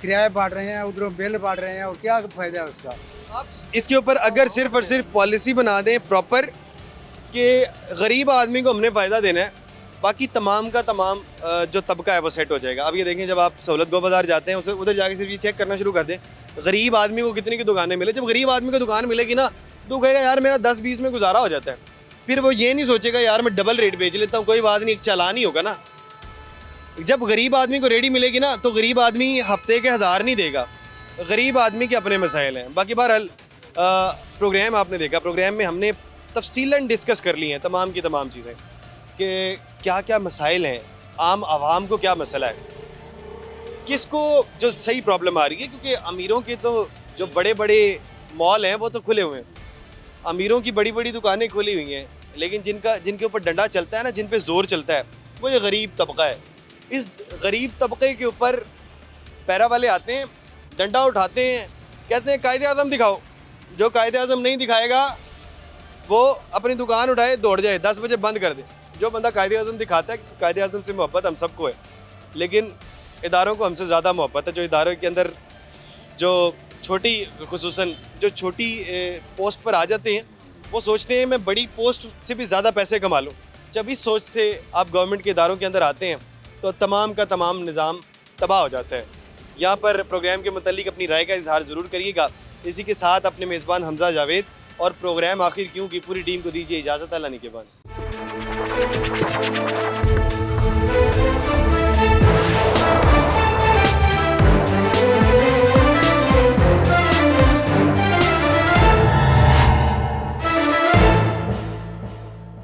किराया बांट रहे हैं, उधर बिल बांट रहे हैं, और क्या फ़ायदा है उसका? आप इसके ऊपर अगर सिर्फ और सिर्फ पॉलिसी बना दें प्रॉपर कि गरीब आदमी को हमने फ़ायदा देना है, बाकी तमाम का तमाम जो तबका है वो सेट हो जाएगा। अब ये देखें, जब आप सहूलत गो बाज़ार जाते हैं उधर जाके सिर्फ ये चेक करना शुरू कर दें गरीब आदमी को कितनी की दुकानें मिले। जब गरीब आदमी को दुकान मिलेगी ना, तो कहेगा यार मेरा 10-20 में गुजारा हो जाता है। फिर वो ये नहीं सोचेगा यार मैं डबल रेट बेच लेता हूँ, कोई बात नहीं, एक चालान ही होगा ना। जब गरीब आदमी को रेडी मिलेगी ना, तो गरीब आदमी हफ्ते के 1000 नहीं देगा। गरीब आदमी के अपने मसाइल हैं। बाकी बहरहाल प्रोग्राम आपने देखा, प्रोग्राम में हमने तफसीलन डिस्कस कर ली हैं तमाम की तमाम चीज़ें कि क्या क्या मसाइल हैं, आम आवाम को क्या मसला है, किसको जो सही प्रॉब्लम आ रही है। क्योंकि अमीरों के तो जो बड़े बड़े मॉल हैं वो तो खुले हुए हैं, अमीरों की बड़ी बड़ी दुकानें खुली हुई हैं, लेकिन जिनके ऊपर डंडा चलता है ना, जिन पे जोर चलता है, वो ये गरीब तबका है। इस गरीब तबके के ऊपर पैरा वाले आते हैं, डंडा उठाते हैं, कहते हैं कायदे आज़म दिखाओ। जो कायदे आज़म नहीं दिखाएगा वो अपनी दुकान उठाए दौड़ जाए, 10 बजे बंद कर दे। जो बंदा कायदे आज़म दिखाता है, कायदे आज़म से मोहब्बत हम सबको है, लेकिन इदारों को हमसे ज़्यादा मोहब्बत है। जो इदारों के अंदर जो छोटी, खुसूसन जो छोटी पोस्ट पर आ जाते हैं, वो सोचते हैं मैं बड़ी पोस्ट से भी ज़्यादा पैसे कमा लूँ। जब इस सोच से आप गवर्नमेंट के इदारों के अंदर आते हैं तो तमाम का तमाम निज़ाम तबाह हो जाता है। यहाँ पर प्रोग्राम के मुतालिक अपनी राय का इजहार ज़रूर करिएगा। इसी के साथ अपने मेज़बान हमजा जावेद और प्रोग्राम आखिर क्यों की पूरी टीम को दीजिए इजाज़त। अल्लाह निगहबान।